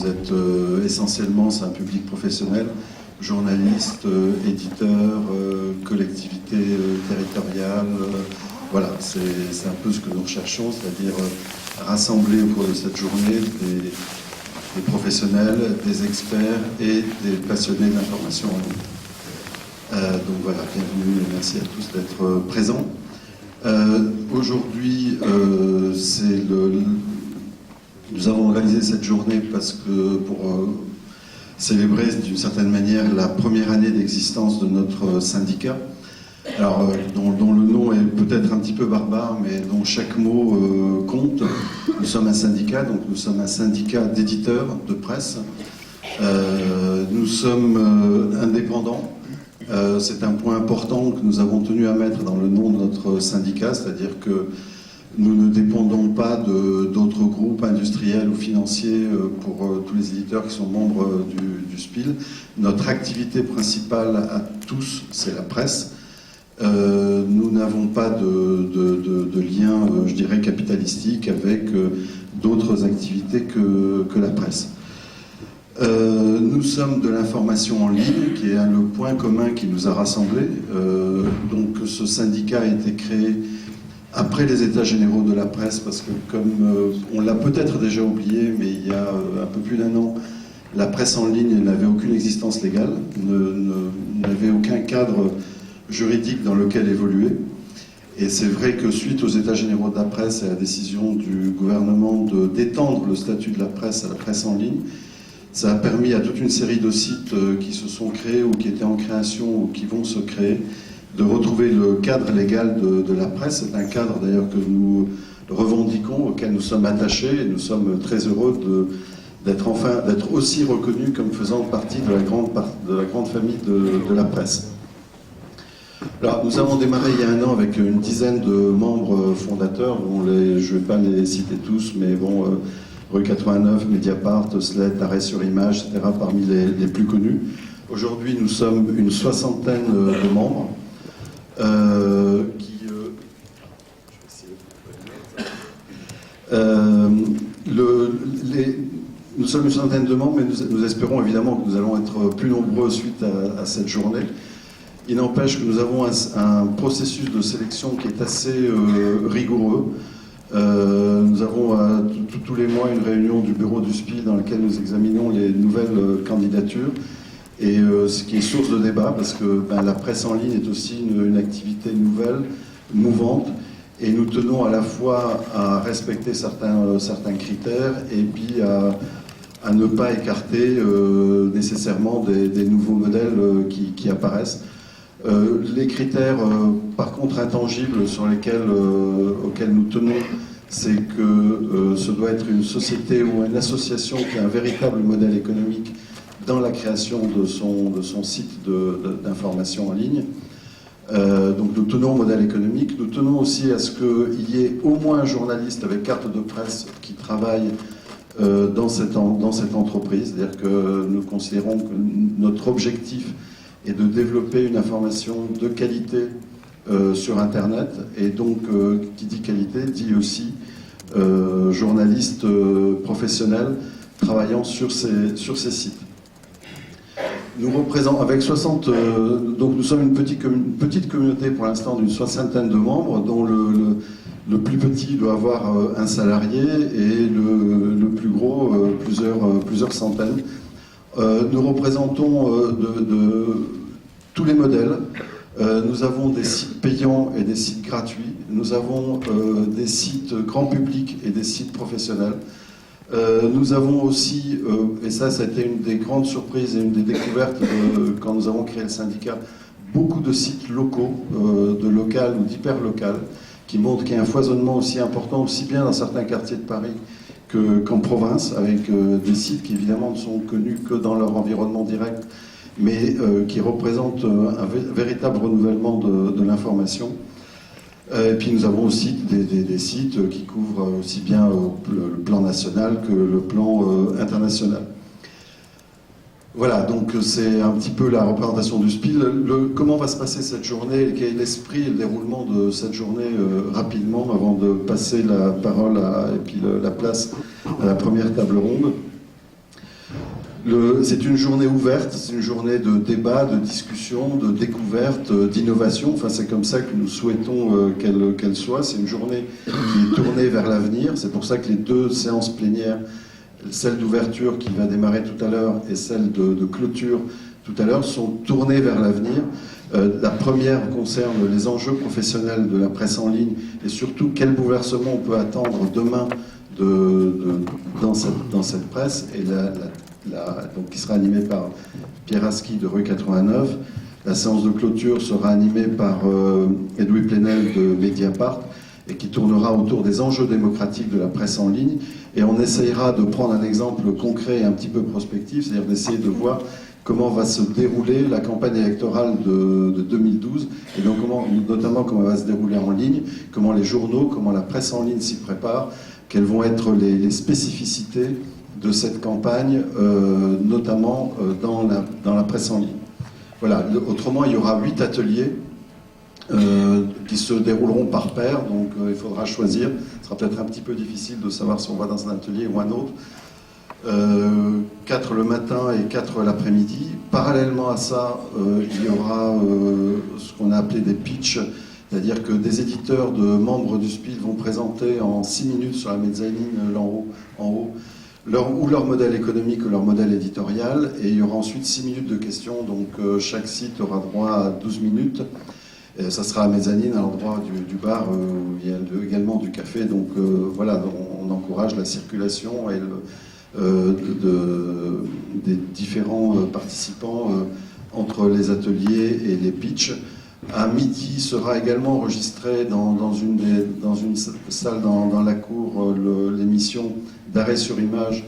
êtes essentiellement, c'est un public professionnel, journalistes, éditeurs, collectivités territoriales. Voilà, c'est un peu ce que nous recherchons, c'est-à-dire rassembler au cours de cette journée des professionnels, des experts et des passionnés d'information en ligne. Donc voilà, bienvenue et merci à tous d'être présents. Aujourd'hui, nous avons organisé cette journée parce que pour célébrer d'une certaine manière la première année d'existence de notre syndicat, alors dont le nom est peut-être un petit peu barbare, mais dont chaque mot compte. Nous sommes un syndicat, donc nous sommes un syndicat d'éditeurs de presse. Nous sommes indépendants. C'est un point important que nous avons tenu à mettre dans le nom de notre syndicat, c'est-à-dire que nous ne dépendons pas d'autres groupes industriels ou financiers pour tous les éditeurs qui sont membres du SPIL. Notre activité principale à tous, c'est la presse. Nous n'avons pas de lien, je dirais, capitalistique avec d'autres activités que la presse. Nous sommes de l'information en ligne, qui est le point commun qui nous a rassemblés. Donc ce syndicat a été créé après les États généraux de la presse, parce que comme on l'a peut-être déjà oublié, mais il y a un peu plus d'un an, la presse en ligne n'avait aucune existence légale, n'avait aucun cadre juridique dans lequel évoluer. Et c'est vrai que suite aux États généraux de la presse et à la décision du gouvernement d'étendre le statut de la presse à la presse en ligne, ça a permis à toute une série de sites qui se sont créés ou qui étaient en création ou qui vont se créer de retrouver le cadre légal de la presse. C'est un cadre d'ailleurs que nous revendiquons, auquel nous sommes attachés, et nous sommes très heureux d'être aussi reconnus comme faisant partie de la grande famille de la presse. Alors, nous avons démarré il y a un an avec une dizaine de membres fondateurs, dont je ne vais pas les citer tous, mais bon, Rue 89, Mediapart, Sled, Arrêt sur Image, etc., parmi les plus connus. Aujourd'hui, nous sommes une soixantaine de membres nous sommes une centaine de membres, mais nous espérons évidemment que nous allons être plus nombreux suite à cette journée. Il n'empêche que nous avons un processus de sélection qui est assez rigoureux. Nous avons tous les mois une réunion du bureau du SPIL dans laquelle nous examinons les nouvelles candidatures, et ce qui est source de débat, parce que la presse en ligne est aussi une activité nouvelle, mouvante, et nous tenons à la fois à respecter certains critères et puis à ne pas écarter nécessairement des nouveaux modèles qui apparaissent. Les critères, par contre, intangibles auxquels nous tenons, c'est que ce doit être une société ou une association qui a un véritable modèle économique dans la création de son site d'information en ligne. Donc nous tenons au modèle économique. Nous tenons aussi à ce qu'il y ait au moins un journaliste avec carte de presse qui travaille dans cette entreprise. C'est-à-dire que nous considérons que notre objectif et de développer une information de qualité sur Internet. Et donc, qui dit qualité, dit aussi journaliste professionnel travaillant sur ces sites. Nous représentons, avec 60... donc nous sommes une petite communauté pour l'instant d'une soixantaine de membres, dont le plus petit doit avoir un salarié et le plus gros plusieurs centaines. Nous représentons tous les modèles. Nous avons des sites payants et des sites gratuits. Nous avons des sites grand public et des sites professionnels. Nous avons aussi, et ça a été une des grandes surprises et une des découvertes quand nous avons créé le syndicat, beaucoup de sites locaux, de local ou d'hyper-local, qui montrent qu'il y a un foisonnement aussi important, aussi bien dans certains quartiers de Paris qu'en province, avec des sites qui évidemment ne sont connus que dans leur environnement direct, mais qui représentent un véritable renouvellement de l'information. Et puis nous avons aussi des sites qui couvrent aussi bien le plan national que le plan international. Voilà, donc c'est un petit peu la représentation du SPIL. Comment va se passer cette journée, quel est l'esprit et le déroulement de cette journée rapidement, avant de passer la parole et puis la place à la première table ronde. C'est une journée ouverte, c'est une journée de débat, de discussion, de découverte, d'innovation. Enfin, c'est comme ça que nous souhaitons qu'elle soit. C'est une journée qui est tournée vers l'avenir. C'est pour ça que les deux séances plénières, celle d'ouverture qui va démarrer tout à l'heure et celle de clôture tout à l'heure, sont tournées vers l'avenir. La première concerne les enjeux professionnels de la presse en ligne et surtout quel bouleversement on peut attendre demain dans cette presse, et donc, qui sera animée par Pierre Aski de Rue 89. La séance de clôture sera animée par Edoui Plenel de Mediapart et qui tournera autour des enjeux démocratiques de la presse en ligne. Et on essayera de prendre un exemple concret et un petit peu prospectif, c'est-à-dire d'essayer de voir comment va se dérouler la campagne électorale de 2012, et donc notamment comment elle va se dérouler en ligne, comment les journaux, comment la presse en ligne s'y prépare, quelles vont être les spécificités de cette campagne, notamment dans la presse en ligne. Voilà. Autrement, il y aura 8 ateliers qui se dérouleront par paire, donc il faudra choisir. Ce sera peut-être un petit peu difficile de savoir si on va dans un atelier ou un autre. 4 le matin et 4 l'après-midi. Parallèlement à ça, il y aura ce qu'on a appelé des pitchs, c'est-à-dire que des éditeurs de membres du SPIL vont présenter en 6 minutes sur la mezzanine en haut leur modèle économique ou leur modèle éditorial, et il y aura ensuite 6 minutes de questions, donc chaque site aura droit à 12 minutes. Et ça sera à mezzanine, à l'endroit du bar, où il y a également du café, donc voilà, on encourage la circulation et des différents participants entre les ateliers et les pitchs. À midi sera également enregistré dans une salle dans la cour l'émission d'arrêt sur image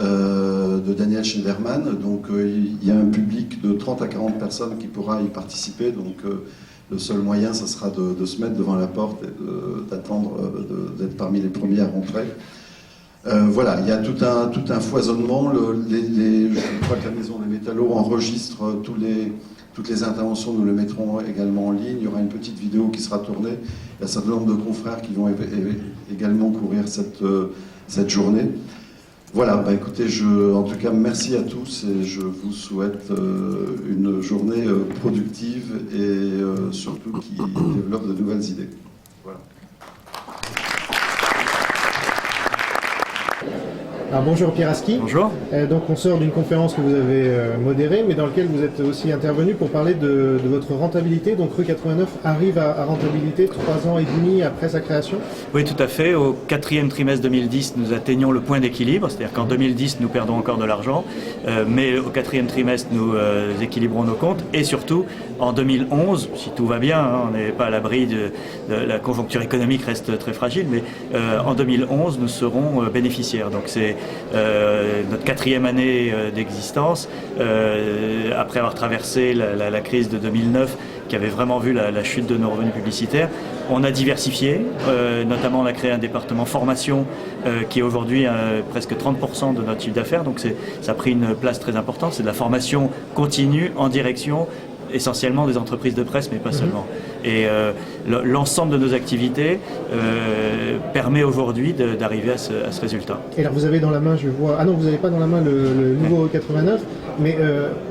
de Daniel Schneiderman. Donc il y a un public de 30 à 40 personnes qui pourra y participer. Donc le seul moyen, ça sera de se mettre devant la porte et d'attendre d'être parmi les premiers à rentrer. Voilà, il y a tout un foisonnement. Je crois que la Maison des Métallos enregistre toutes les interventions. Nous les mettrons également en ligne. Il y aura une petite vidéo qui sera tournée. Il y a un certain nombre de confrères qui vont également courir cette journée. Voilà, écoutez, en tout cas, merci à tous et je vous souhaite une journée productive et surtout qui développe de nouvelles idées. Voilà. Alors bonjour Pierre Aski. Bonjour. Donc on sort d'une conférence que vous avez modérée, mais dans laquelle vous êtes aussi intervenu pour parler de votre rentabilité. Donc Rue 89 arrive à rentabilité 3 ans et demi après sa création. Oui, tout à fait. Au 4e trimestre 2010, nous atteignons le point d'équilibre. C'est-à-dire qu'en 2010, nous perdons encore de l'argent, mais au 4e trimestre, nous équilibrons nos comptes. Et surtout, en 2011, si tout va bien, on n'est pas à l'abri de la conjoncture économique reste très fragile, mais en 2011, nous serons bénéficiaires. Donc c'est notre 4e année d'existence, après avoir traversé la crise de 2009 qui avait vraiment vu la chute de nos revenus publicitaires. On a diversifié, notamment on a créé un département formation qui est aujourd'hui presque 30% de notre chiffre d'affaires, donc ça a pris une place très importante. C'est de la formation continue en direction essentiellement des entreprises de presse, mais pas seulement. Et l'ensemble de nos activités permet aujourd'hui d'arriver à ce résultat. Et alors vous avez dans la main, je vois... Ah non, vous n'avez pas dans la main le nouveau 89, mais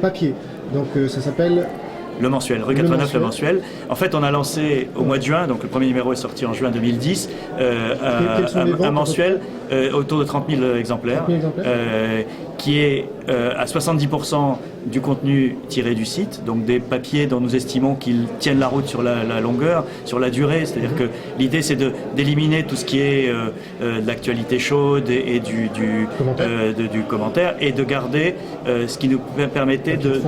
papier. Donc ça s'appelle... Le mensuel, Rue 89, le mensuel. En fait, on a lancé au mois de juin, donc le premier numéro est sorti en juin 2010, un mensuel autour de 30 000 exemplaires, 30 000 exemplaires qui est à 70% du contenu tiré du site, donc des papiers dont nous estimons qu'ils tiennent la route sur la longueur, sur la durée. C'est-à-dire que l'idée, c'est d'éliminer tout ce qui est de l'actualité chaude et du commentaire, et de garder ce qui nous permettait de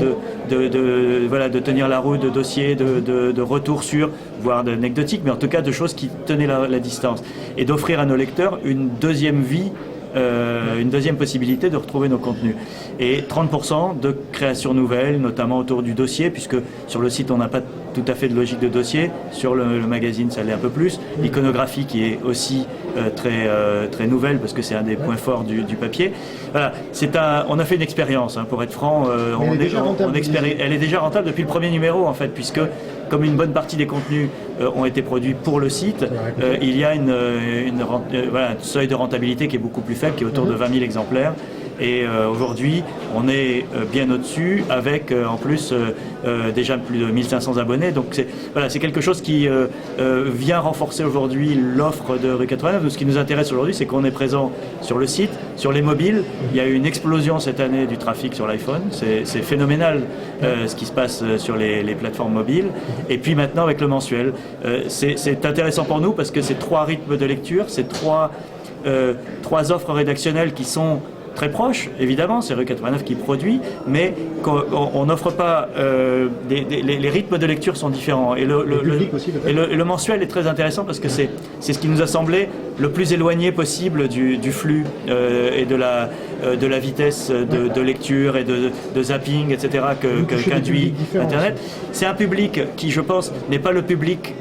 tenir la route, de dossiers, de retours sur, voire d'anecdotiques, mais en tout cas de choses qui tenaient la distance, et d'offrir à nos lecteurs une deuxième vie, une deuxième possibilité de retrouver nos contenus. Et 30% de créations nouvelles, notamment autour du dossier, puisque sur le site on n'a pas tout à fait de logique de dossier, sur le magazine ça l'est un peu plus. L'iconographie qui est aussi très nouvelle, parce que c'est un des points forts du papier. Voilà, on a fait une expérience, pour être franc, elle est déjà rentable depuis le premier numéro en fait, puisque comme une bonne partie des contenus ont été produits pour le site, il y a un seuil de rentabilité qui est beaucoup plus faible, qui est autour de 20 000 exemplaires. Et aujourd'hui, on est bien au-dessus, avec en plus déjà plus de 1500 abonnés. Donc c'est quelque chose qui vient renforcer aujourd'hui l'offre de Rue 89. Ce qui nous intéresse aujourd'hui, c'est qu'on est présent sur le site, sur les mobiles. Il y a eu une explosion cette année du trafic sur l'iPhone. C'est phénoménal ce qui se passe sur les plateformes mobiles. Et puis maintenant avec le mensuel. C'est intéressant pour nous parce que c'est 3 rythmes de lecture, c'est 3 offres rédactionnelles qui sont très proches, évidemment, c'est Rue 89 qui produit, mais on n'offre pas... les rythmes de lecture sont différents. Et le mensuel est très intéressant parce que c'est ce qui nous a semblé le plus éloigné possible du flux et de la vitesse de lecture et de zapping, etc. qu'induit Internet. C'est un public qui, je pense, n'est pas le public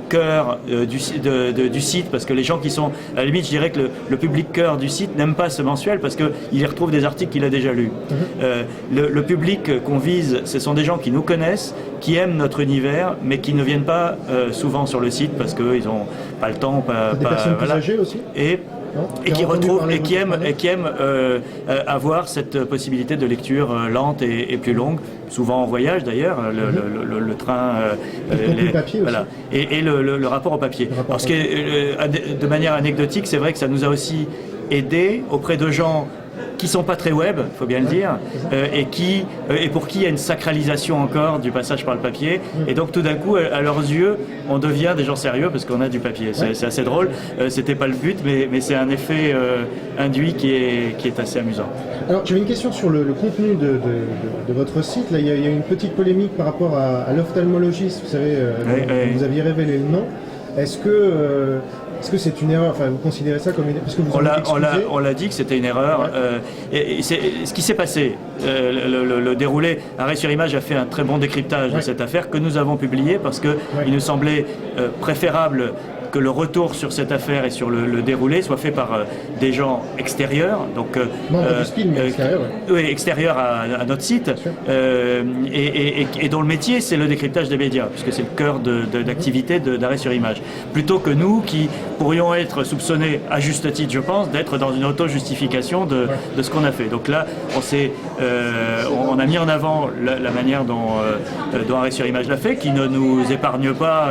cœur du site, parce que les gens qui sont... À la limite, je dirais que le public cœur du site n'aime pas ce mensuel parce qu'il y retrouve des articles qu'il a déjà lus. Le public qu'on vise, ce sont des gens qui nous connaissent, qui aiment notre univers, mais qui ne viennent pas souvent sur le site parce qu'ils n'ont pas le temps. Des personnes plus âgées aussi. Et qui retrouvent et qui aiment avoir cette possibilité de lecture lente et plus longue, souvent en voyage d'ailleurs, le train, le papier voilà, et le rapport au papier. Alors, ce qui est, de manière anecdotique, c'est vrai que ça nous a aussi aidé auprès de gens qui sont pas très web, il faut bien le dire, et pour qui il y a une sacralisation encore du passage par le papier. Et donc tout d'un coup, à leurs yeux, on devient des gens sérieux parce qu'on a du papier. C'est assez drôle. C'était pas le but, mais c'est un effet induit qui est assez amusant. Alors j'avais une question sur le contenu de votre site. Là, il y a une petite polémique par rapport à l'ophtalmologiste. Vous savez, vous aviez révélé le nom. Est-ce que c'est une erreur? Enfin, vous considérez ça comme une erreur? Parce que vous on l'a dit que c'était une erreur. Et ce qui s'est passé, le déroulé, Arrêt sur Image a fait un très bon décryptage de cette affaire que nous avons publié parce qu'il nous semblait préférable que le retour sur cette affaire et sur le déroulé soit fait par des gens extérieurs, donc extérieurs à notre site, et dont le métier c'est le décryptage des médias, puisque c'est le cœur d'activité d'Arrêt sur Image, plutôt que nous qui pourrions être soupçonnés, à juste titre je pense, d'être dans une auto-justification de ce qu'on a fait. Donc là, on a mis en avant la manière dont Arrêt sur Image l'a fait, qui ne nous épargne pas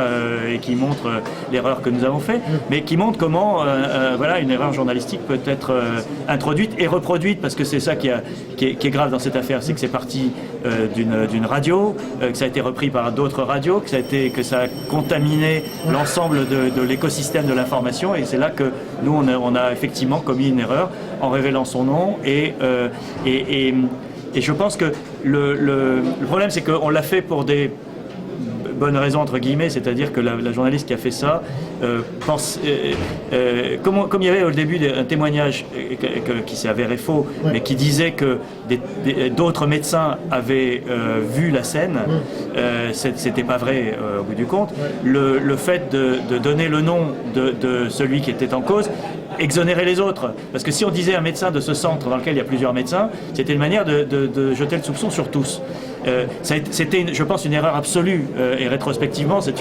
et qui montre l'erreur que nous avons fait, mais qui montre comment une erreur journalistique peut être introduite et reproduite, parce que c'est ça qui est grave dans cette affaire, c'est que c'est parti d'une radio, que ça a été repris par d'autres radios, que ça a contaminé l'ensemble de l'écosystème de l'information, et c'est là que nous on a effectivement commis une erreur en révélant son nom, et je pense que le problème c'est qu'on l'a fait pour des bonne raison entre guillemets, c'est-à-dire que la journaliste qui a fait ça pense, comme il y avait au début un témoignage qui s'est avéré faux, mais qui disait que d'autres médecins avaient vu la scène, c'était pas vrai au bout du compte. Le fait de donner le nom de celui qui était en cause exonérer les autres, parce que si on disait un médecin de ce centre dans lequel il y a plusieurs médecins, c'était une manière de jeter le soupçon sur tous. C'était, je pense, une erreur absolue, et rétrospectivement, c'est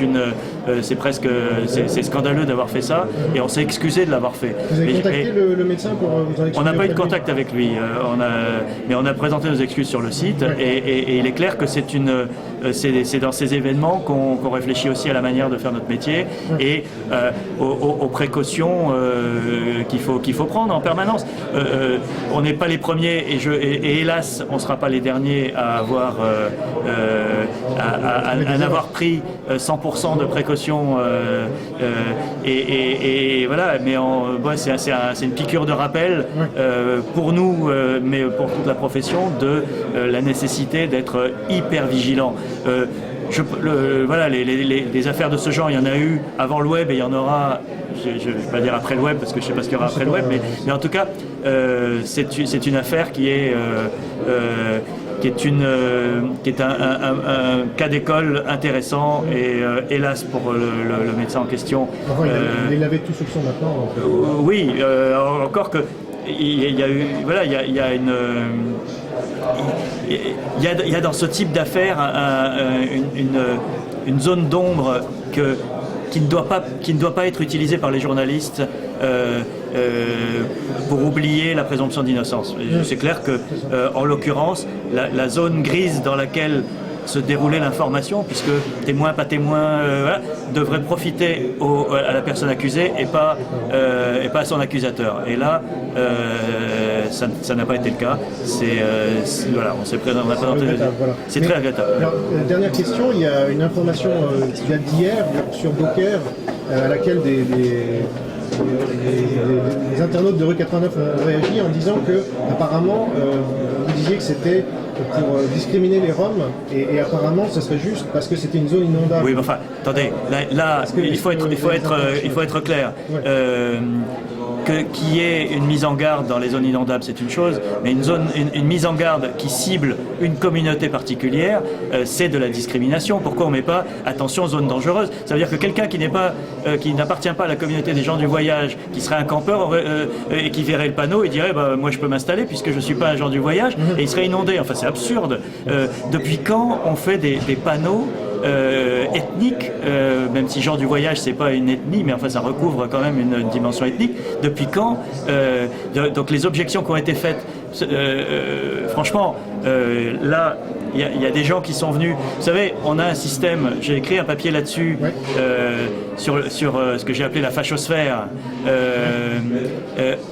scandaleux d'avoir fait ça, et on s'est excusé de l'avoir fait. Vous avez contacté le médecin pour vous en excuser? On n'a pas eu de contact avec lui, mais on a présenté nos excuses sur le site, et il est clair que c'est dans ces événements qu'on réfléchit aussi à la manière de faire notre métier et aux précautions qu'il faut prendre en permanence. On n'est pas les premiers, et hélas, on ne sera pas les derniers à avoir pris 100% de précautions, et voilà, mais c'est une piqûre de rappel pour nous, mais pour toute la profession, de la nécessité d'être hyper vigilant. Les affaires de ce genre, il y en a eu avant le web et il y en aura, je ne vais pas dire après le web parce que je ne sais pas ce qu'il y aura après le web, mais en tout cas, c'est une affaire qui est un cas d'école intéressant, et hélas pour le médecin en question. Enfin, il avait tout soupçon maintenant. Oui, encore que il y a eu, voilà, il y a une. Il y a dans ce type d'affaires une zone d'ombre qui ne doit pas être utilisé par les journalistes pour oublier la présomption d'innocence. C'est clair que, en l'occurrence, la zone grise dans laquelle se dérouler l'information, puisque témoin, pas témoin, voilà, devrait profiter à la personne accusée et pas à son accusateur. Et là, ça n'a pas été le cas. Voilà, on a présenté. Voilà. C'est très regrettable. Alors, dernière question, il y a une information qui date d'hier sur Beaucaire, à laquelle les internautes de Rue 89 ont réagi en disant que, apparemment, vous disiez que c'était pour discriminer les Roms, et apparemment, ce serait juste parce que c'était une zone inondable. Oui, mais enfin, attendez, là il faut être clair. Ouais. Qu'il y ait une mise en garde dans les zones inondables, c'est une chose, mais une mise en garde qui cible une communauté particulière, c'est de la discrimination. Pourquoi on ne met pas attention zone dangereuse? Ça veut dire que quelqu'un qui n'appartient pas à la communauté des gens du voyage, qui serait un campeur et qui verrait le panneau, il dirait moi je peux m'installer puisque je ne suis pas un gens du voyage, et il serait inondé. Enfin, c'est absurde. Depuis quand on fait des panneaux ethnique, même si genre du voyage c'est pas une ethnie, mais enfin ça recouvre quand même une dimension ethnique. Depuis quand donc les objections qui ont été faites, franchement, là il y a des gens qui sont venus. Vous savez, on a un système. J'ai écrit un papier là-dessus, ouais. Sur ce que j'ai appelé la fachosphère.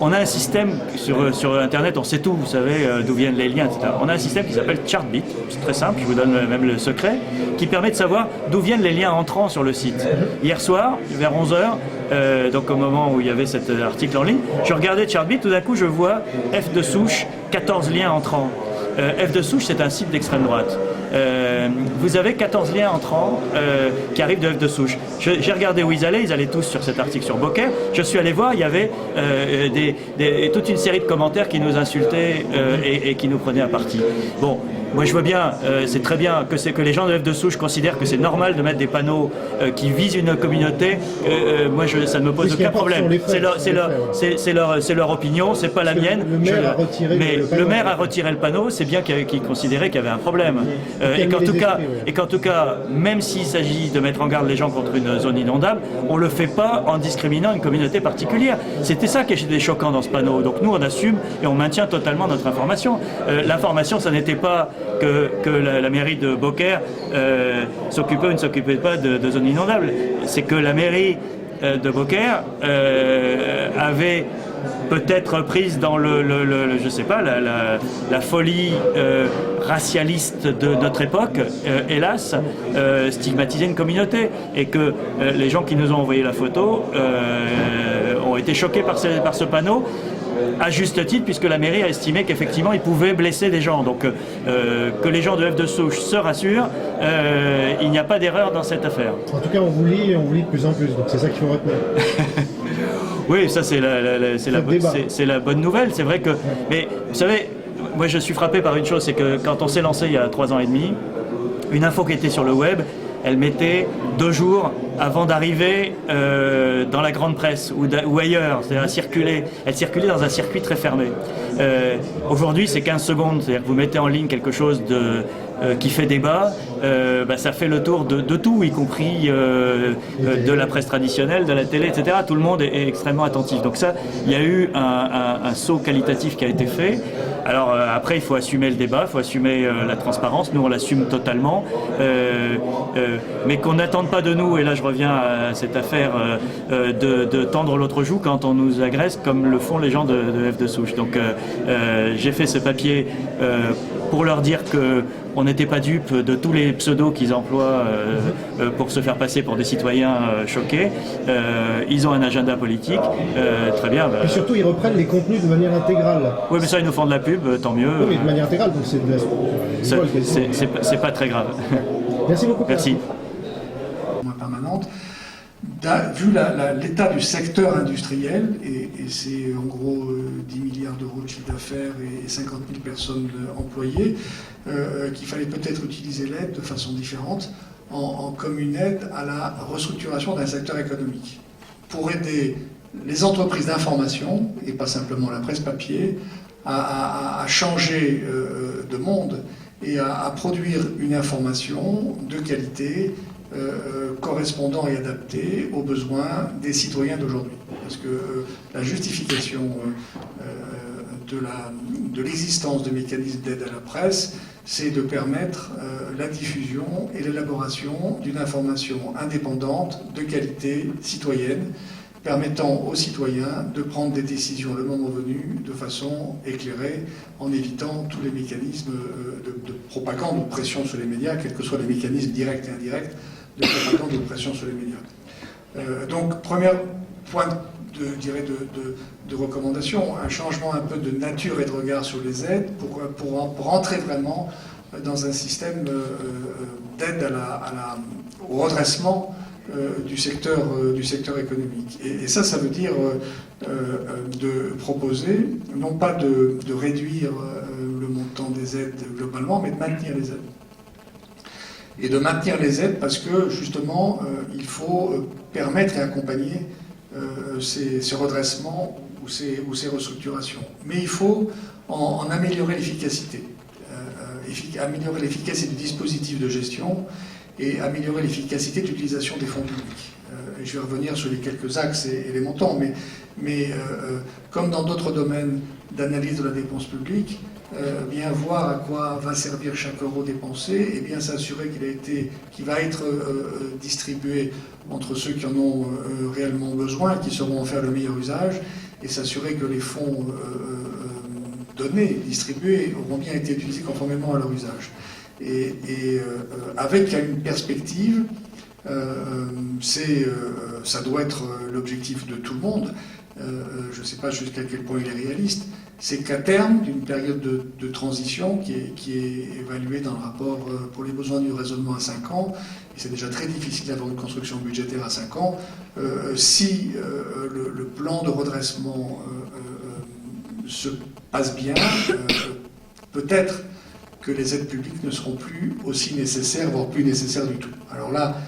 On a un système sur Internet, on sait tout, vous savez d'où viennent les liens, etc. On a un système qui s'appelle Chartbeat, c'est très simple, je vous donne même le secret, qui permet de savoir d'où viennent les liens entrants sur le site. Hier soir, vers 11h, donc au moment où il y avait cet article en ligne, je regardais Chartbeat, tout d'un coup je vois F de souche, 14 liens entrants. F de souche, c'est un site d'extrême droite. Vous avez 14 liens entrants qui arrivent de F de souche. J'ai regardé où ils allaient tous sur cet article sur Beaucaire. Je suis allé voir, il y avait toute une série de commentaires qui nous insultaient et qui nous prenaient à partie. Bon, moi je vois bien, c'est très bien que les gens de F de souche considèrent que c'est normal de mettre des panneaux qui visent une communauté. Moi ça ne me pose aucun problème. C'est leur opinion, c'est pas la mienne. Le maire a retiré le panneau, c'est bien qu'il considérait qu'il y avait un problème. Et qu'en tout cas, même s'il s'agit de mettre en garde les gens contre une zone inondable, on ne le fait pas en discriminant une communauté particulière. C'était ça qui était choquant dans ce panneau. Donc nous, on assume et on maintient totalement notre information. L'information, ça n'était pas que la mairie de Beaucaire s'occupait ou ne s'occupait pas de zones inondables. C'est que la mairie de Beaucaire avait peut-être prise dans je sais pas, la folie racialiste de notre époque, hélas, stigmatiser une communauté, et que les gens qui nous ont envoyé la photo ont été choqués par ce panneau, à juste titre, puisque la mairie a estimé qu'effectivement il pouvait blesser des gens. Donc que les gens de F de souche se rassurent, il n'y a pas d'erreur dans cette affaire. En tout cas, on vous lit de plus en plus, donc c'est ça qu'il faut retenir. Oui, ça c'est la bonne nouvelle. C'est vrai que, mais vous savez, moi je suis frappé par une chose, c'est que quand on s'est lancé il y a 3 ans et demi, une info qui était sur le web, elle mettait 2 jours avant d'arriver dans la grande presse ou ailleurs. C'est-à-dire elle circulait dans un circuit très fermé. Aujourd'hui, c'est 15 secondes. C'est-à-dire que vous mettez en ligne quelque chose qui fait débat, ça fait le tour de tout, y compris de la presse traditionnelle, de la télé, etc. Tout le monde est extrêmement attentif. Donc ça, il y a eu un saut qualitatif qui a été fait. Alors après, il faut assumer le débat, il faut assumer la transparence. Nous, on l'assume totalement. Mais qu'on n'attende pas de nous, et là je reviens à cette affaire de tendre l'autre joue quand on nous agresse, comme le font les gens de F de souche. Donc j'ai fait ce papier pour leur dire qu'on n'était pas dupes de tous les pseudos qu'ils emploient pour se faire passer pour des citoyens choqués. Ils ont un agenda politique, très bien. Et surtout, ils reprennent les contenus de manière intégrale. Oui, mais ça, ils nous font de la pub, tant mieux. Oui, mais de manière intégrale, donc c'est de la... C'est pas très grave. Merci beaucoup. Merci. Permanente. Vu l'état du secteur industriel, et c'est en gros 10 milliards d'euros de chiffre d'affaires et 50 000 personnes employées, qu'il fallait peut-être utiliser l'aide de façon différente, comme une aide à la restructuration d'un secteur économique, pour aider les entreprises d'information, et pas simplement la presse papier, à changer de monde et à produire une information de qualité correspondant et adaptée aux besoins des citoyens d'aujourd'hui. Parce que la justification de l'existence de mécanismes d'aide à la presse, c'est de permettre la diffusion et l'élaboration d'une information indépendante, de qualité, citoyenne, permettant aux citoyens de prendre des décisions le moment venu de façon éclairée, en évitant tous les mécanismes de propagande ou de pression sur les médias, quels que soient les mécanismes directs et indirects de propagande ou de pression sur les médias. Donc, premier point de recommandation, un changement un peu de nature et de regard sur les aides pour entrer vraiment dans un système d'aide au redressement du secteur économique. Et ça veut dire de proposer, non pas de réduire le montant des aides globalement, mais de maintenir les aides. Et de maintenir les aides parce que, justement, il faut permettre et accompagner ces redressements ou ces restructurations. Mais il faut en améliorer l'efficacité. Améliorer l'efficacité du dispositif de gestion et améliorer l'efficacité d'utilisation des fonds publics. Et je vais revenir sur les quelques axes et les montants, mais comme dans d'autres domaines d'analyse de la dépense publique, bien voir à quoi va servir chaque euro dépensé et bien s'assurer qu'il va être distribué entre ceux qui en ont réellement besoin, qui sauront en faire le meilleur usage, et s'assurer que les fonds donnés, distribués, auront bien été utilisés conformément à leur usage. Et avec une perspective, ça doit être l'objectif de tout le monde, je ne sais pas jusqu'à quel point il est réaliste, c'est qu'à terme d'une période de transition qui est évaluée dans le rapport pour les besoins du raisonnement à 5 ans, et c'est déjà très difficile d'avoir une construction budgétaire à 5 ans, si le plan de redressement se passe bien, peut-être que les aides publiques ne seront plus aussi nécessaires, voire plus nécessaires du tout. Alors là,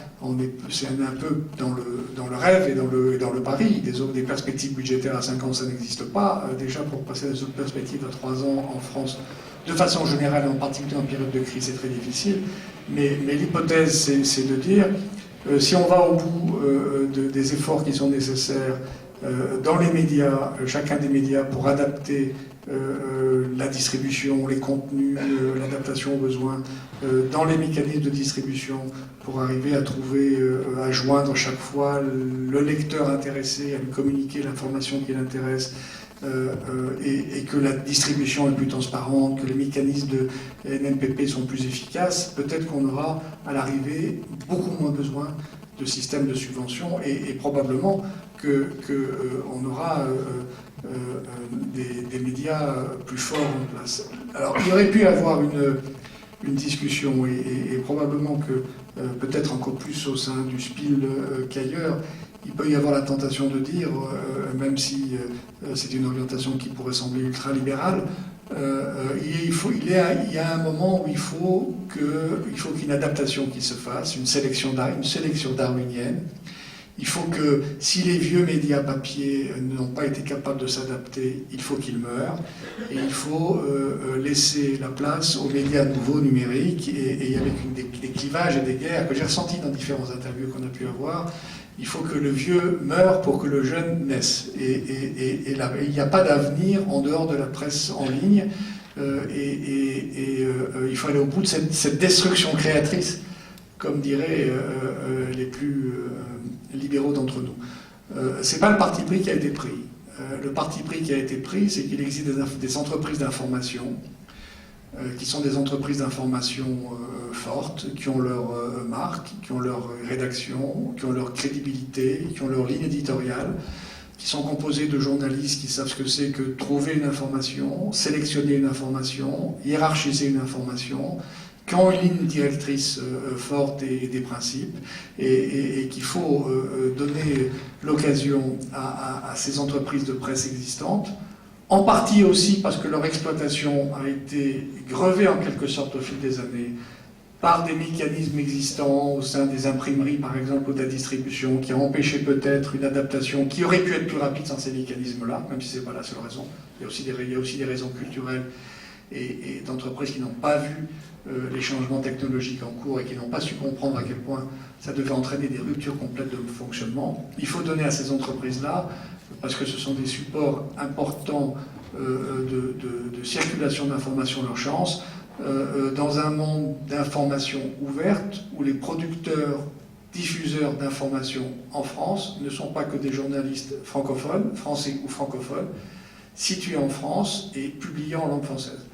c'est un peu dans le rêve et dans le pari. Des perspectives budgétaires à 5 ans, ça n'existe pas. Déjà, pour passer des autres perspectives à 3 ans en France, de façon générale, et en particulier en période de crise, c'est très difficile. Mais l'hypothèse, c'est de dire, si on va au bout des efforts qui sont nécessaires dans les médias, chacun des médias, pour adapter la distribution, les contenus, l'adaptation aux besoins, dans les mécanismes de distribution, pour arriver à trouver, à joindre chaque fois le lecteur intéressé, à lui communiquer l'information qui l'intéresse, et que la distribution est plus transparente, que les mécanismes de NNPP sont plus efficaces, peut-être qu'on aura à l'arrivée beaucoup moins besoin de systèmes de subvention et probablement qu'on aura des médias plus forts en place. Alors, il y aurait pu y avoir une discussion et probablement que peut-être encore plus au sein du SPIL qu'ailleurs, il peut y avoir la tentation de dire, même si c'est une orientation qui pourrait sembler ultra-libérale, il y a un moment où il faut qu'il y ait une adaptation qui se fasse, une sélection darwinienne. Il faut que, si les vieux médias papier n'ont pas été capables de s'adapter, il faut qu'ils meurent. Et il faut laisser la place aux médias nouveaux numériques, et avec des clivages et des guerres que j'ai ressentis dans différentes interviews qu'on a pu avoir. Il faut que le vieux meure pour que le jeune naisse. Et il n'y a pas d'avenir en dehors de la presse en ligne. Il faut aller au bout de cette destruction créatrice, comme diraient les plus libéraux d'entre nous. C'est pas le parti pris qui a été pris. Le parti pris qui a été pris, c'est qu'il existe des entreprises d'information qui sont des entreprises d'information fortes, qui ont leur marque, qui ont leur rédaction, qui ont leur crédibilité, qui ont leur ligne éditoriale, qui sont composées de journalistes qui savent ce que c'est que trouver une information, sélectionner une information, hiérarchiser une information, qui ont une ligne directrice forte et des principes, et qu'il faut donner l'occasion à ces entreprises de presse existantes, en partie aussi parce que leur exploitation a été grevée en quelque sorte au fil des années par des mécanismes existants au sein des imprimeries, par exemple, ou de la distribution, qui ont empêché peut-être une adaptation qui aurait pu être plus rapide sans ces mécanismes-là, même si ce n'est pas la seule raison. Il y a aussi des raisons culturelles et d'entreprises qui n'ont pas vu les changements technologiques en cours et qui n'ont pas su comprendre à quel point ça devait entraîner des ruptures complètes de fonctionnement. Il faut donner à ces entreprises-là, parce que ce sont des supports importants de circulation d'informations, leur chance, dans un monde d'informations ouvertes où les producteurs, diffuseurs d'informations en France ne sont pas que des journalistes francophones, français ou francophones, situés en France et publiés en langue française.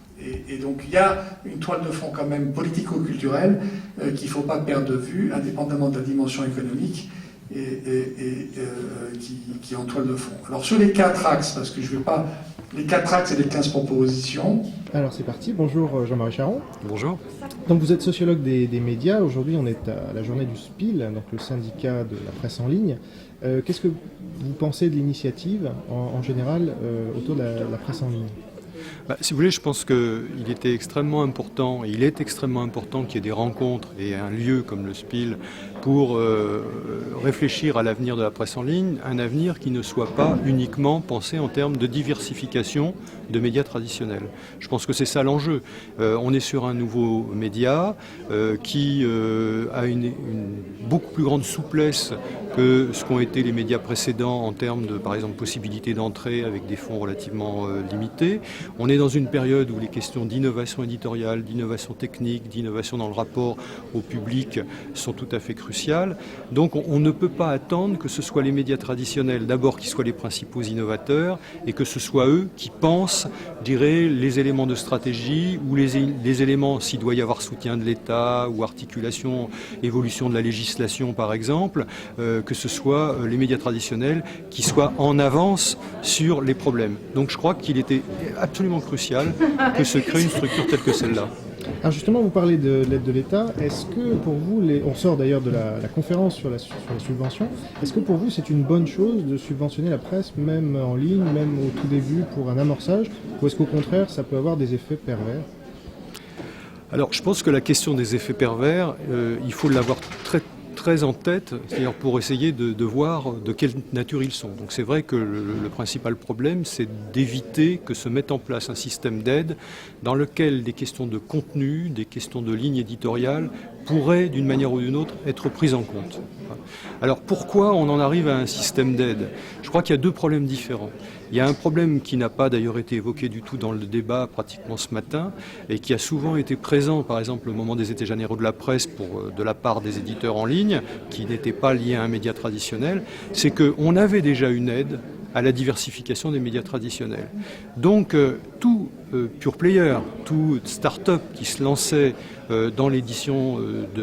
Et donc il y a une toile de fond quand même politico-culturelle qu'il ne faut pas perdre de vue, indépendamment de la dimension économique, qui est en toile de fond. Alors sur les 4 axes, parce que je ne vais pas... Les 4 axes et les 15 propositions. Alors c'est parti, bonjour Jean-Marie Charon. Bonjour. Donc vous êtes sociologue des médias, aujourd'hui on est à la journée du SPIL, donc le syndicat de la presse en ligne. Qu'est-ce que vous pensez de l'initiative en général autour de la presse en ligne ? Si vous voulez, je pense qu'il était extrêmement important, et il est extrêmement important qu'il y ait des rencontres et un lieu comme le SPIL pour réfléchir à l'avenir de la presse en ligne, un avenir qui ne soit pas uniquement pensé en termes de diversification de médias traditionnels. Je pense que c'est ça l'enjeu. On est sur un nouveau média qui a une beaucoup plus grande souplesse que ce qu'ont été les médias précédents en termes de, par exemple, possibilité d'entrée avec des fonds relativement limités. On est dans une période où les questions d'innovation éditoriale, d'innovation technique, d'innovation dans le rapport au public sont tout à fait cruciales. Donc on ne peut pas attendre que ce soit les médias traditionnels, d'abord, qui soient les principaux innovateurs et que ce soit eux qui pensent, je dirais, les éléments de stratégie ou les éléments, s'il doit y avoir soutien de l'État ou articulation, évolution de la législation par exemple, que ce soit les médias traditionnels qui soient en avance sur les problèmes. Donc je crois qu'il était absolument crucial que se crée une structure telle que celle-là. Alors justement, vous parlez de l'aide de l'État. Est-ce que pour vous, on sort d'ailleurs de la conférence sur la subvention, est-ce que pour vous c'est une bonne chose de subventionner la presse, même en ligne, même au tout début pour un amorçage, ou est-ce qu'au contraire ça peut avoir des effets pervers ? Alors je pense que la question des effets pervers, il faut l'avoir très en tête, c'est-à-dire pour essayer de voir de quelle nature ils sont. Donc c'est vrai que le principal problème, c'est d'éviter que se mette en place un système d'aide dans lequel des questions de contenu, des questions de ligne éditoriale pourraient, d'une manière ou d'une autre, être prises en compte. Alors pourquoi on en arrive à un système d'aide ? Je crois qu'il y a 2 problèmes différents. Il y a un problème qui n'a pas d'ailleurs été évoqué du tout dans le débat pratiquement ce matin et qui a souvent été présent, par exemple, au moment des étés généraux de la presse de la part des éditeurs en ligne, qui n'étaient pas liés à un média traditionnel, c'est qu'on avait déjà une aide à la diversification des médias traditionnels. Donc tout pure player, tout start-up qui se lançait dans l'édition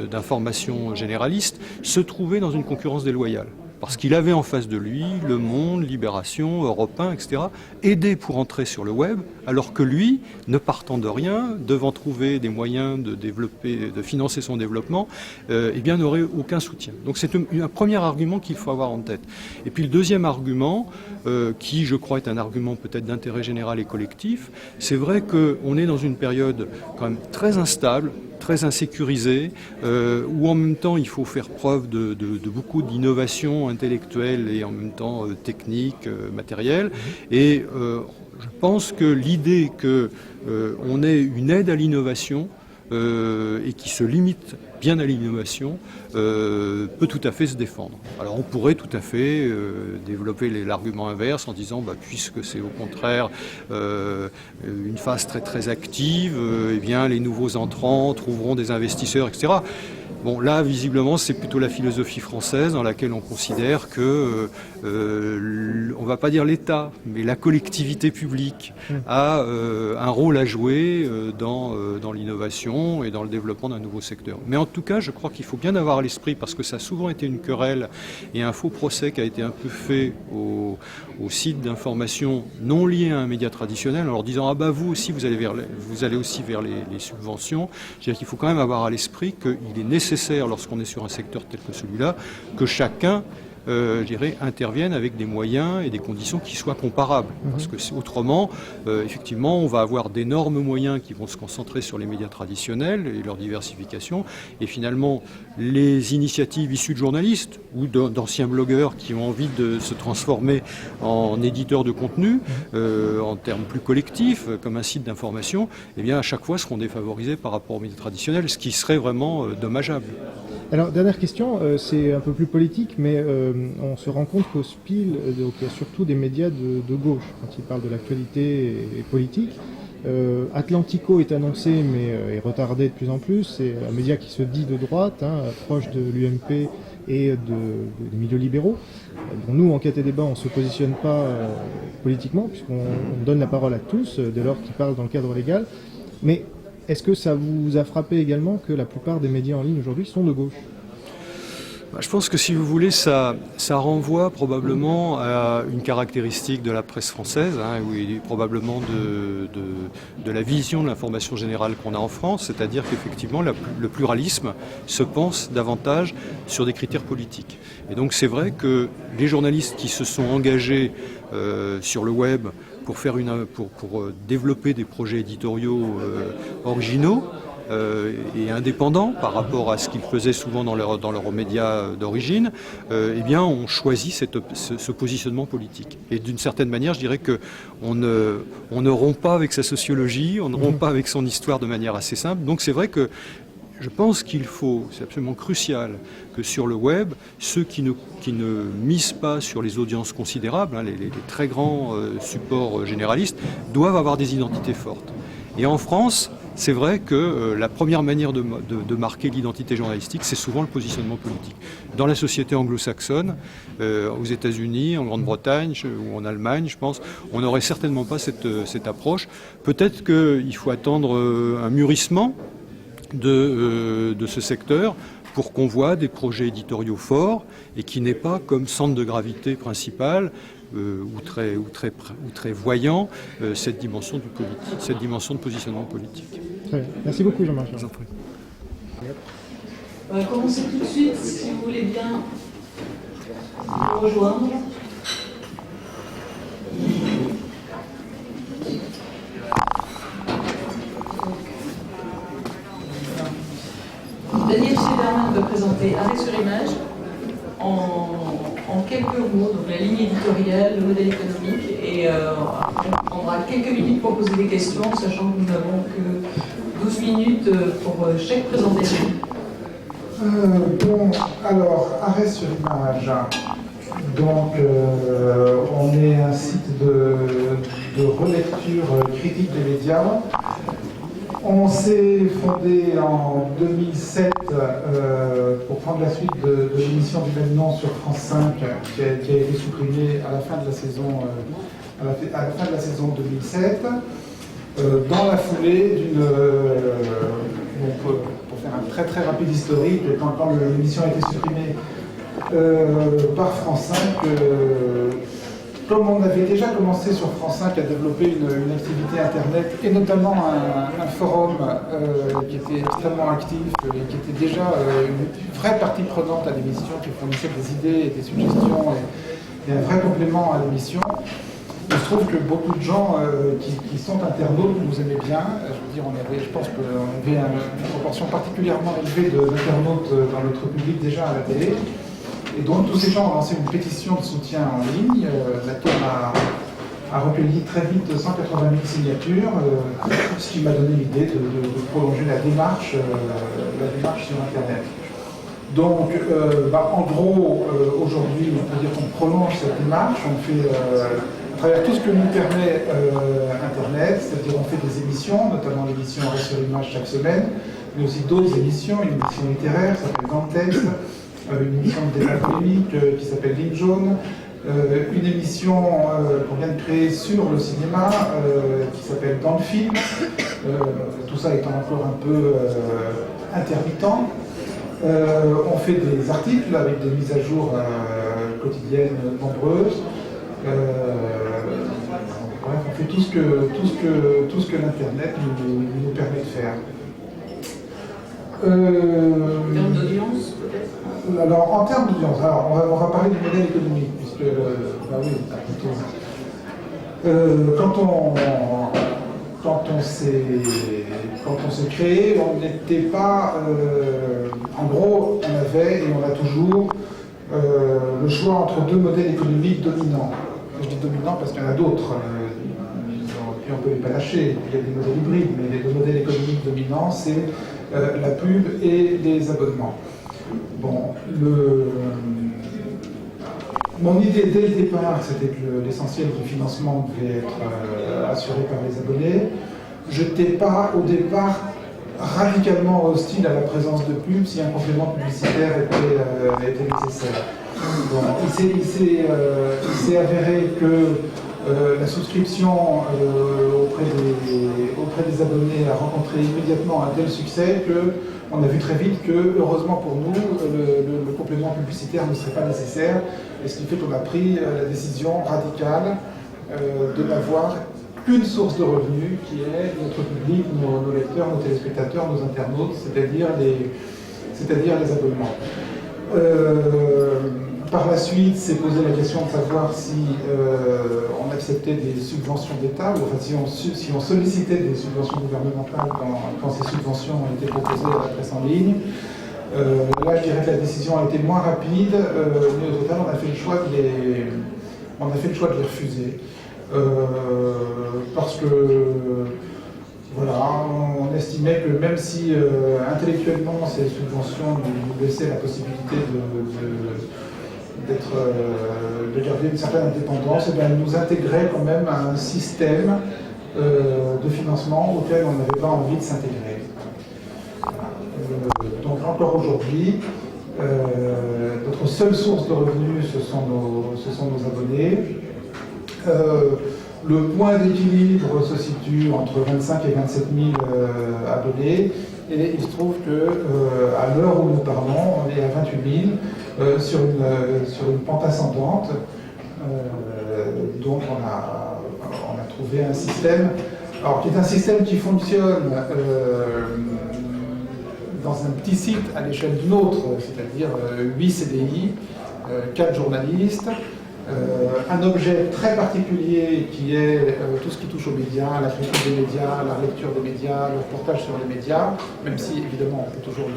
d'informations généralistes se trouvait dans une concurrence déloyale. Parce qu'il avait en face de lui Le Monde, Libération, Europe 1, etc., aidés pour entrer sur le web, alors que lui, ne partant de rien, devant trouver des moyens de développer, de financer son développement, eh bien n'aurait aucun soutien. Donc c'est un premier argument qu'il faut avoir en tête. Et puis le deuxième argument, qui je crois est un argument peut-être d'intérêt général et collectif, c'est vrai qu'on est dans une période quand même très instable, très insécurisé, où en même temps il faut faire preuve de beaucoup d'innovation intellectuelle et en même temps technique, matérielle. Et je pense que l'idée qu'on ait une aide à l'innovation et qui se limite bien à l'innovation peut tout à fait se défendre. Alors on pourrait tout à fait développer l'argument inverse en disant puisque c'est au contraire une phase très très active, eh bien les nouveaux entrants trouveront des investisseurs, etc. Bon, là, visiblement, c'est plutôt la philosophie française dans laquelle on considère que, on ne va pas dire l'État, mais la collectivité publique a un rôle à jouer dans l'innovation et dans le développement d'un nouveau secteur. Mais en tout cas, je crois qu'il faut bien avoir à l'esprit, parce que ça a souvent été une querelle et un faux procès qui a été un peu fait aux sites d'information non liés à un média traditionnel, en leur disant vous aussi, vous allez aussi vers les subventions. Je veux dire qu'il faut quand même avoir à l'esprit qu'il est nécessaire, lorsqu'on est sur un secteur tel que celui-là, que chacun je dirais, interviennent avec des moyens et des conditions qui soient comparables. Parce que autrement, effectivement, on va avoir d'énormes moyens qui vont se concentrer sur les médias traditionnels et leur diversification. Et finalement, les initiatives issues de journalistes ou d'anciens blogueurs qui ont envie de se transformer en éditeurs de contenu, en termes plus collectifs, comme un site d'information, eh bien, à chaque fois seront défavorisés par rapport aux médias traditionnels, ce qui serait vraiment dommageable. Alors, dernière question, c'est un peu plus politique, mais on se rend compte qu'au SPIL, donc, il y a surtout des médias de gauche, quand ils parlent de l'actualité et politique. Atlantico est annoncé, mais est retardé de plus en plus. C'est un média qui se dit de droite, proche de l'UMP et des milieux libéraux. Bon, nous, Enquête et Débat, on ne se positionne pas politiquement, puisqu'on donne la parole à tous, dès lors qu'ils parlent dans le cadre légal. Mais est-ce que ça vous a frappé également que la plupart des médias en ligne aujourd'hui sont de gauche ? Je pense que si vous voulez, ça renvoie probablement à une caractéristique de la presse française, oui, probablement de la vision de l'information générale qu'on a en France, c'est-à-dire qu'effectivement le pluralisme se pense davantage sur des critères politiques. Et donc c'est vrai que les journalistes qui se sont engagés sur le web pour développer des projets éditoriaux originaux, et indépendants par rapport à ce qu'ils faisaient souvent dans leurs médias d'origine, eh bien, on choisit ce positionnement politique. Et d'une certaine manière, je dirais qu'on ne rompt pas avec sa sociologie, on ne rompt pas avec son histoire de manière assez simple. Donc c'est vrai que je pense qu'il faut, c'est absolument crucial, que sur le web, ceux qui ne misent pas sur les audiences considérables, les très grands supports généralistes, doivent avoir des identités fortes. Et en France, c'est vrai que la première manière de marquer l'identité journalistique, c'est souvent le positionnement politique. Dans la société anglo-saxonne, aux États-Unis, en Grande-Bretagne ou en Allemagne, je pense, on n'aurait certainement pas cette approche. Peut-être qu'il faut attendre un mûrissement de ce secteur pour qu'on voit des projets éditoriaux forts et qui n'aient pas comme centre de gravité principal ou très voyant cette dimension du politique, cette dimension de positionnement politique. Très bien. Merci beaucoup Jean-Marc. Je vous en prie. On va commencer tout de suite, si vous voulez bien nous rejoindre. Daniel Schederman va présenter Arrêt sur image en quelques mots, donc la ligne éditoriale, le modèle économique, et on prendra quelques minutes pour poser des questions, sachant que nous n'avons que 12 minutes pour chaque présentation. Bon, alors, Arrêt sur image. Donc, on est un site de relecture critique des médias. On s'est fondé en 2007 pour prendre la suite de l'émission du même nom sur France 5 qui a été supprimée à la fin de la saison, à la fin de la saison 2007. Dans la foulée pour faire un très très rapide historique, quand l'émission a été supprimée par France 5, comme on avait déjà commencé sur France 5 à développer une activité Internet et notamment un forum qui était extrêmement actif et qui était déjà une vraie partie prenante à l'émission, qui fournissait des idées et des suggestions et un vrai complément à l'émission, il se trouve que beaucoup de gens qui sont internautes nous aimaient bien. Je pense qu'on avait une proportion particulièrement élevée d'internautes dans notre public déjà à la télé. Et donc tous ces gens ont lancé une pétition de soutien en ligne. La TOM a recueilli très vite 180 000 signatures, ce qui m'a donné l'idée de prolonger la démarche sur Internet. Donc, en gros, aujourd'hui, on peut dire qu'on prolonge cette démarche. On fait, à travers tout ce que nous permet Internet, c'est-à-dire on fait des émissions, notamment l'émission Arrêt sur image chaque semaine, mais aussi d'autres émissions, une émission littéraire, ça s'appelle Dans le texte, une émission de débat polémique qui s'appelle Ligne jaune, une émission qu'on vient de créer sur le cinéma qui s'appelle Dans le film, tout ça étant encore un peu intermittent. On fait des articles avec des mises à jour quotidiennes nombreuses. Bref, on fait tout ce que l'Internet nous permet de faire. En termes d'audience, peut-être? Alors, en termes d'audience, on va parler du modèle économique, puisque, bah oui, quand on s'est créé, on n'était pas... en gros, on avait et on a toujours le choix entre deux modèles économiques dominants. Je dis dominants parce qu'il y en a d'autres, puis on peut les panacher, il y a des modèles hybrides, mais les deux modèles économiques dominants, c'est la pub et les abonnements. Bon, mon idée dès le départ, c'était que l'essentiel du financement devait être assuré par les abonnés. Je n'étais pas au départ radicalement hostile à la présence de pub si un complément publicitaire était nécessaire. Bon, il s'est avéré que la souscription auprès des abonnés a rencontré immédiatement un tel succès qu'on a vu très vite que, heureusement pour nous, le complément publicitaire ne serait pas nécessaire, et ce qui fait qu'on a pris la décision radicale de n'avoir qu'une source de revenus qui est notre public, nos lecteurs, nos téléspectateurs, nos internautes, c'est-à-dire les abonnements. Par la suite, s'est posé la question de savoir si on acceptait des subventions d'État, ou enfin si on sollicitait des subventions gouvernementales quand ces subventions étaient proposées à la presse en ligne. Là, je dirais que la décision a été moins rapide, mais au total, on a fait le choix de les refuser. Parce que voilà, on estimait que même si intellectuellement ces subventions nous laissaient la possibilité de garder une certaine indépendance, et bien, elles nous intégraient quand même à un système de financement auquel on n'avait pas envie de s'intégrer. Donc encore aujourd'hui, notre seule source de revenus, ce sont nos abonnés. Le point d'équilibre se situe entre 25 et 27 000 abonnés, et il se trouve qu'à l'heure où nous parlons, on est à 28 000 sur une pente ascendante. Donc on a trouvé un système, alors qui est un système qui fonctionne dans un petit site à l'échelle d'une autre, c'est-à-dire 8 CDI, 4 journalistes, un objet très particulier qui est tout ce qui touche aux médias, la critique des médias, la lecture des médias, le reportage sur les médias, même si évidemment on peut toujours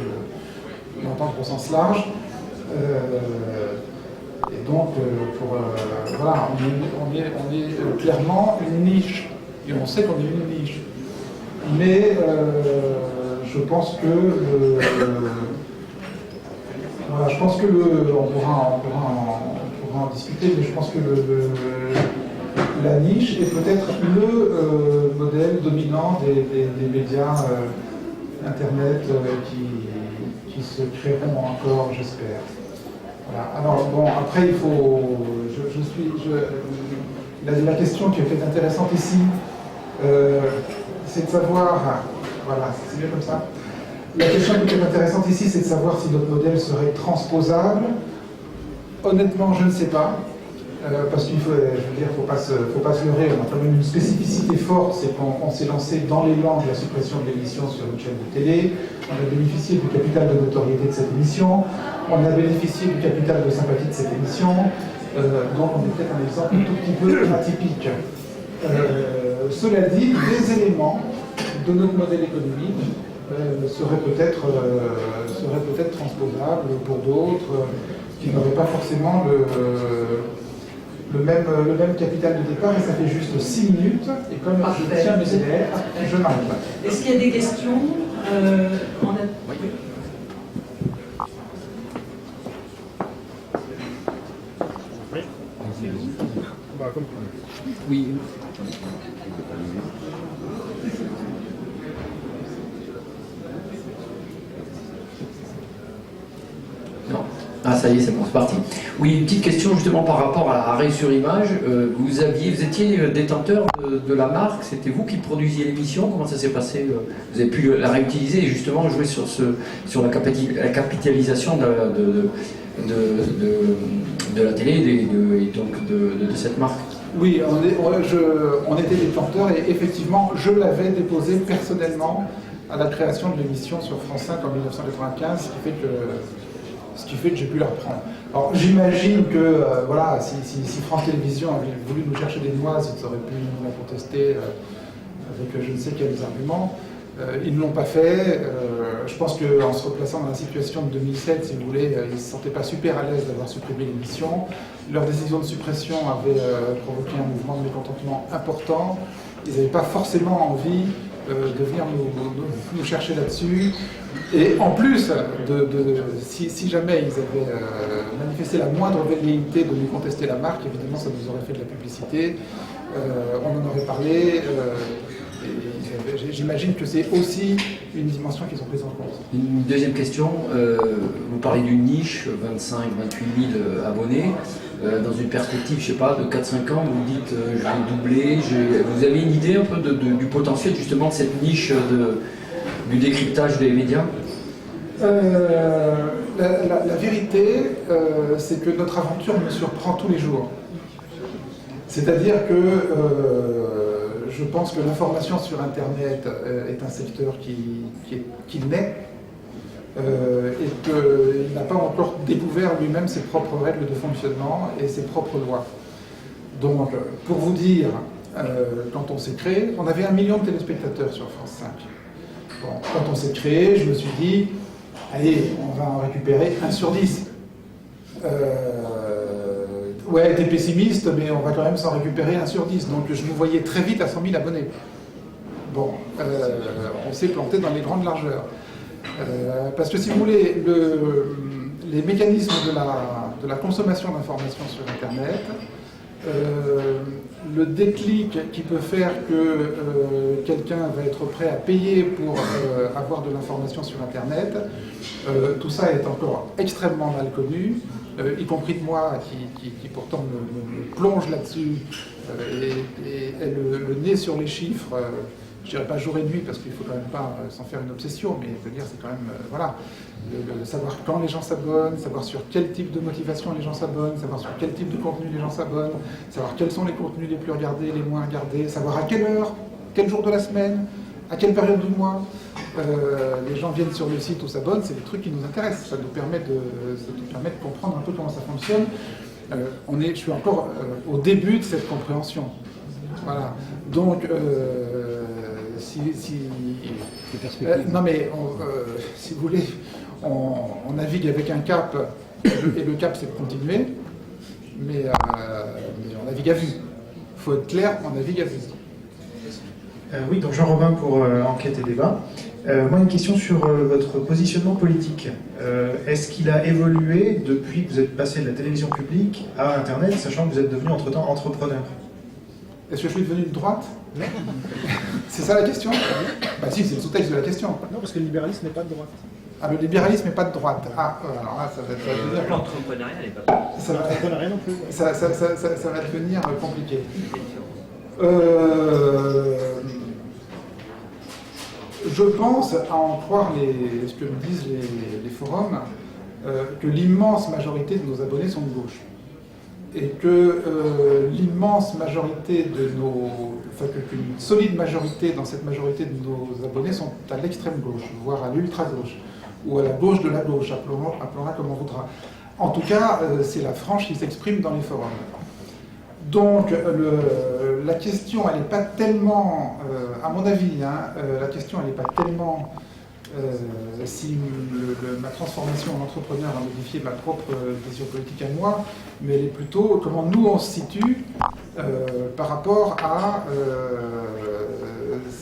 l'entendre au sens large. Et donc, voilà, on est clairement une niche, et on sait qu'on est une niche. Mais je pense que voilà, je pense que on pourra en discuter, mais je pense que la niche est peut-être le modèle dominant des médias Internet qui se créeront encore, j'espère. Voilà. Alors bon, après il faut, la question qui est peut-être intéressante ici, c'est de savoir, voilà, c'est bien comme ça. La question qui est intéressante ici, c'est de savoir si notre modèle serait transposable. Honnêtement, je ne sais pas, parce qu'il faut, je veux dire, faut pas se leurrer. On a quand même une spécificité forte, c'est qu'on s'est lancé dans l'élan de la suppression de l'émission sur une chaîne de télé. On a bénéficié du capital de notoriété de cette émission. On a bénéficié du capital de sympathie de cette émission. Donc on est peut-être un exemple un tout petit peu atypique. Cela dit, des éléments de notre modèle économique seraient peut-être transposables pour d'autres qui n'auraient pas forcément le même capital de départ, et ça fait juste 6 minutes, et comme je tiens mes élèves, je m'arrête. Est-ce qu'il y a des questions Oui. Non. Ah ça y est, c'est bon, c'est parti. Oui, une petite question justement par rapport à Arrêt sur Image. Vous étiez détenteur de la marque, c'était vous qui produisiez l'émission, comment ça s'est passé? Vous avez pu la réutiliser et justement jouer sur la capitalisation de la télé et donc de cette marque? Oui, on était détenteur et effectivement, je l'avais déposé personnellement à la création de l'émission sur France 5 en 1995, ce qui fait que j'ai pu la reprendre. Alors j'imagine que voilà, si France Télévisions avait voulu nous chercher des noises, ils auraient pu nous la contester avec je ne sais quels arguments. Ils ne l'ont pas fait. Je pense qu'en se replaçant dans la situation de 2007, si vous voulez, ils ne se sentaient pas super à l'aise d'avoir supprimé l'émission. Leur décision de suppression avait provoqué un mouvement de mécontentement important. Ils n'avaient pas forcément envie de venir nous chercher là-dessus. Et en plus, si jamais ils avaient manifesté la moindre velléité de nous contester la marque, évidemment ça nous aurait fait de la publicité, on en aurait parlé. J'imagine que c'est aussi une dimension qu'ils ont prise en compte. Une deuxième question, vous parlez d'une niche, 25-28 000 abonnés. Dans une perspective, je sais pas, de 4-5 ans, vous dites je vais doubler. Vous avez une idée un peu du potentiel justement de cette niche du décryptage des médias? La vérité, c'est que notre aventure me surprend tous les jours. C'est-à-dire que je pense que l'information sur Internet est un secteur qui naît et qu'il n'a pas encore découvert lui-même ses propres règles de fonctionnement et ses propres lois. Donc, pour vous dire, quand on s'est créé, on avait 1 million de téléspectateurs sur France 5. Bon, quand on s'est créé, je me suis dit, allez, on va en récupérer 1 sur 10. Ouais, t'es pessimiste, mais on va quand même s'en récupérer 1 sur 10. Donc je nous voyais très vite à 100 000 abonnés. Bon, on s'est planté dans les grandes largeurs. Parce que si vous voulez, les mécanismes de la consommation d'informations sur Internet, le déclic qui peut faire que quelqu'un va être prêt à payer pour avoir de l'information sur Internet, tout ça est encore extrêmement mal connu. Y compris de moi, qui pourtant me plonge là-dessus, et le nez sur les chiffres, je dirais pas jour et nuit, parce qu'il faut quand même pas s'en faire une obsession, mais je veux dire, c'est quand même, voilà, savoir quand les gens s'abonnent, savoir sur quel type de motivation les gens s'abonnent, savoir sur quel type de contenu les gens s'abonnent, savoir quels sont les contenus les plus regardés, les moins regardés, savoir à quelle heure, quel jour de la semaine, à quelle période du mois. Les gens viennent sur le site ou s'abonnent, c'est des trucs qui nous intéressent. Ça nous permet de comprendre un peu comment ça fonctionne. Je suis encore au début de cette compréhension. Voilà. Donc, non mais, si vous voulez, on navigue avec un cap, et le cap c'est de continuer, mais on navigue à vue. Il faut être clair, on navigue à vue. Oui, donc Jean Robin pour Enquête et Débat. Moi, une question sur votre positionnement politique. Est-ce qu'il a évolué depuis que vous êtes passé de la télévision publique à Internet, sachant que vous êtes devenu entre-temps entrepreneur? Est-ce que je suis devenu de droite? C'est ça la question? Bah si, c'est le sous-texte de la question. Non, parce que le libéralisme n'est pas de droite. Ah, le libéralisme n'est pas de droite. Ah, alors là, ça va devenir... L'entrepreneuriat n'est pas. Ça va... non plus. Ça va devenir compliqué. Je pense, à en croire ce que me disent les forums, que l'immense majorité de nos abonnés sont de gauche. Et que l'immense majorité qu'une solide majorité dans cette majorité de nos abonnés sont à l'extrême gauche, voire à l'ultra-gauche, ou à la gauche de la gauche, appelons-la comme on voudra. En tout cas, c'est la frange qui s'exprime dans les forums. Donc, la question, elle n'est pas tellement, à mon avis, la question, elle n'est pas tellement si ma transformation en entrepreneur a modifié ma propre vision politique à moi, mais elle est plutôt comment nous on se situe par rapport à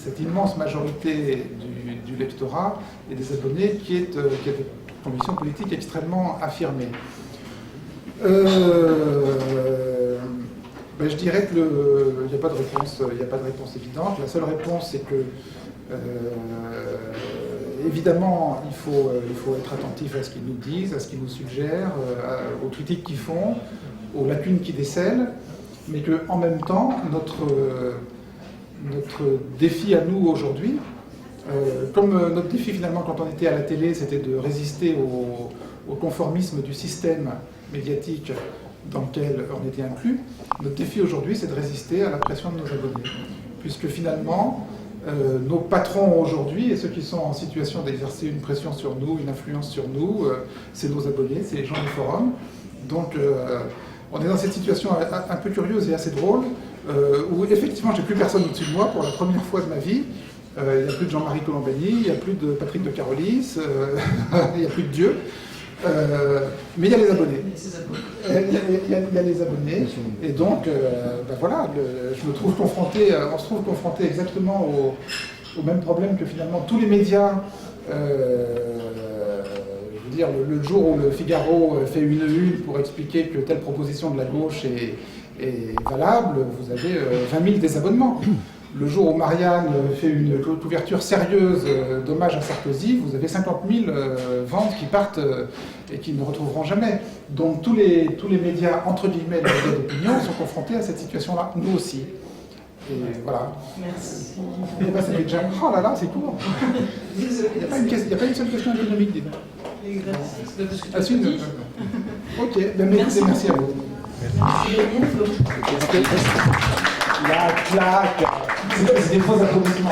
cette immense majorité du lectorat et des abonnés qui a des convictions politiques extrêmement affirmées. Je dirais qu'il n'y a pas de réponse évidente. La seule réponse, c'est que évidemment, il faut être attentif à ce qu'ils nous disent, à ce qu'ils nous suggèrent, aux critiques qu'ils font, aux lacunes qu'ils décèlent, mais qu'en même temps, notre défi à nous aujourd'hui, comme notre défi finalement quand on était à la télé, c'était de résister au conformisme du système médiatique dans lequel on était inclus, notre défi aujourd'hui, c'est de résister à la pression de nos abonnés. Puisque finalement, nos patrons aujourd'hui et ceux qui sont en situation d'exercer une pression sur nous, une influence sur nous, c'est nos abonnés, c'est les gens du forum. Donc on est dans cette situation un peu curieuse et assez drôle, où effectivement j'ai plus personne au-dessus de moi pour la première fois de ma vie. Il n'y a plus de Jean-Marie Colombani, il n'y a plus de Patrick de Carolis, il n'y a plus de Dieu. Mais il y a les abonnés. Il y a les abonnés. Et donc, voilà, on se trouve confronté exactement au même problème que finalement tous les médias. Je veux dire, le jour où le Figaro fait une pour expliquer que telle proposition de la gauche est valable, vous avez 20 000 désabonnements. Le jour où Marianne fait une couverture sérieuse d'hommage à Sarkozy, vous avez 50 000 ventes qui partent et qui ne retrouveront jamais. Donc tous les médias, entre guillemets, les médias d'opinion, sont confrontés à cette situation-là, nous aussi. Et voilà. Merci. Et ben, ça fait déjà... Oh là là, c'est court. Il n'y a pas une seule question économique, dis donc. Ah, si, ok, ben, merci à vous. La claque. C'est des faux applaudissements.